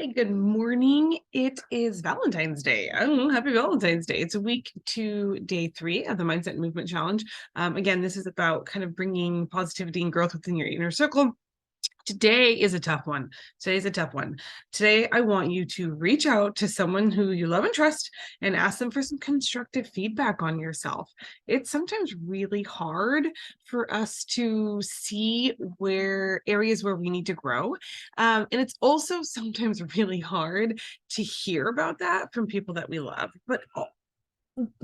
Hey, good morning. It is Valentine's Day. I don't know, happy Valentine's Day. It's a week to day 3 of the Mindset Movement Challenge. Again, this is about kind of bringing positivity and growth within your inner circle. Today is a tough one. Today's a tough one. Today, I want you to reach out to someone who you love and trust and ask them for some constructive feedback on yourself. It's sometimes really hard for us to see where areas where we need to grow. And it's also sometimes really hard to hear about that from people that we love. But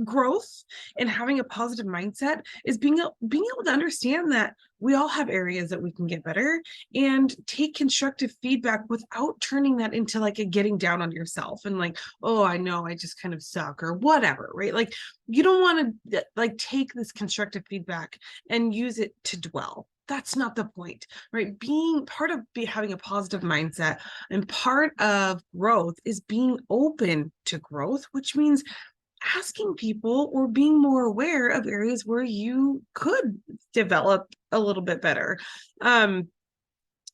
growth and having a positive mindset is being able to understand that we all have areas that we can get better and take constructive feedback without turning that into like a getting down on yourself and like, oh, I know I just kind of suck or whatever, right? Like you don't want to like take this constructive feedback and use it to dwell. That's not the point, right? Being part of having a positive mindset and part of growth is being open to growth, which means asking people or being more aware of areas where you could develop a little bit better.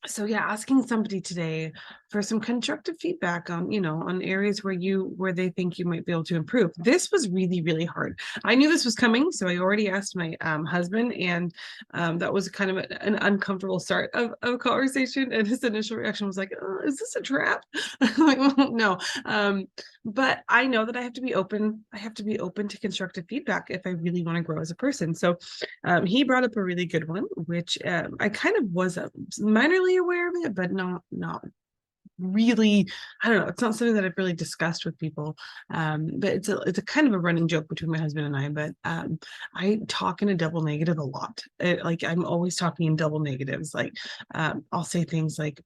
So yeah, asking somebody today for some constructive feedback on, on areas where they think you might be able to improve. This was really, really hard. I knew this was coming, so I already asked my husband, and that was kind of an uncomfortable start of a conversation. And his initial reaction was like, oh, "Is this a trap?" I'm like, well, no. But I know that I have to be open. I have to be open to constructive feedback if I really want to grow as a person. So he brought up a really good one, which I kind of was minorly aware of it, but not really. I don't know. It's not something that I've really discussed with people. But it's a kind of a running joke between my husband and I. But I talk in a double negative a lot. Like I'm always talking in double negatives. Like I'll say things like,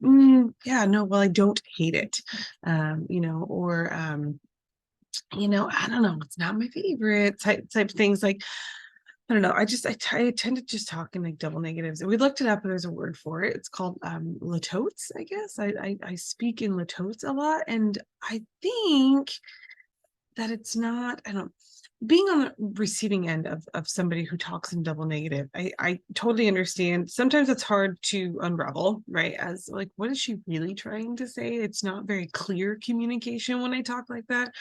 "Yeah, no, well, I don't hate it," or I don't know, it's not my favorite type things like. I don't know. I tend to just talk in like double negatives. And we looked it up and there's a word for it. It's called latotes, I guess. I speak in latotes a lot. And I think that it's not, I don't being on the receiving end of somebody who talks in double negative, I totally understand. Sometimes it's hard to unravel, right? As like, what is she really trying to say? It's not very clear communication when I talk like that.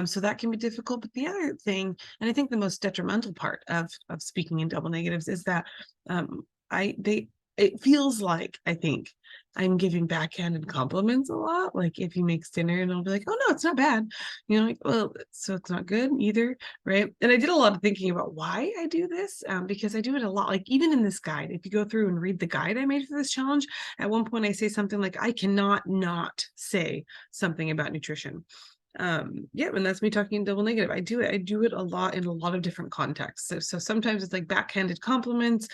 So that can be difficult. But the other thing, and I think the most detrimental part of speaking in double negatives is that I they it feels like I think I'm giving backhanded compliments a lot. Like if he makes dinner and I'll be like, oh no, it's not bad. Like, well, so it's not good either, right? And I did a lot of thinking about why I do this, because I do it a lot. Like even in this guide, if you go through and read the guide I made for this challenge, at one point I say something like, I cannot not say something about nutrition. Yeah, and that's me talking in double negative. I do it a lot in a lot of different contexts. So sometimes it's like backhanded compliments.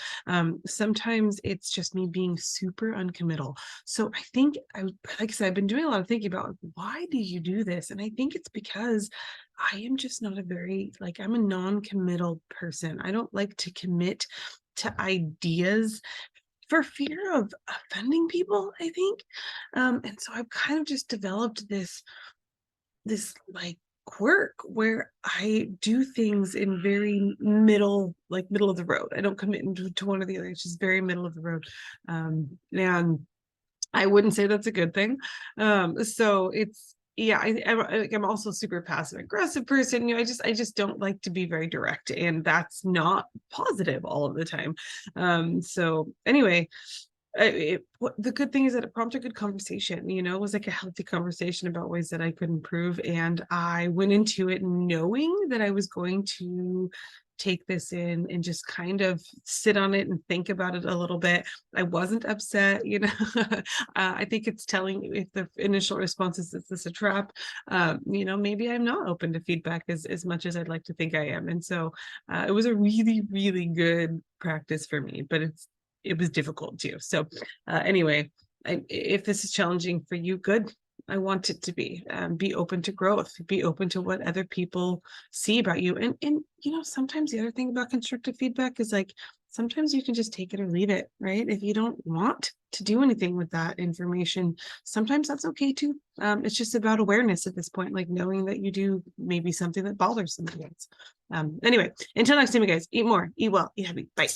Sometimes it's just me being super uncommittal. So I think like I said, I've been doing a lot of thinking about why do you do this? And I think it's because I am just not I'm a non-committal person. I don't like to commit to ideas for fear of offending people, I think. And so I've kind of just developed this like quirk where I do things in very middle of the road. I don't commit to one or the other. It's just very middle of the road. And I wouldn't say that's a good thing. So it's yeah, I'm also super passive aggressive person. I just don't like to be very direct, and that's not positive all of the time. So anyway, the good thing is that it prompted a good conversation. It was like a healthy conversation about ways that I could improve. And I went into it knowing that I was going to take this in and just kind of sit on it and think about it a little bit. I wasn't upset. I think it's telling if the initial response is this a trap? Maybe I'm not open to feedback as much as I'd like to think I am. And so it was a really, really good practice for me, but it was difficult too. So anyway, if this is challenging for you, good. I want it to be open to growth, be open to what other people see about you. And sometimes the other thing about constructive feedback is like, sometimes you can just take it or leave it, right? If you don't want to do anything with that information, sometimes that's okay too. It's just about awareness at this point, like knowing that you do maybe something that bothers somebody else. Anyway, until next time, you guys, eat more, eat well, eat happy. Bye.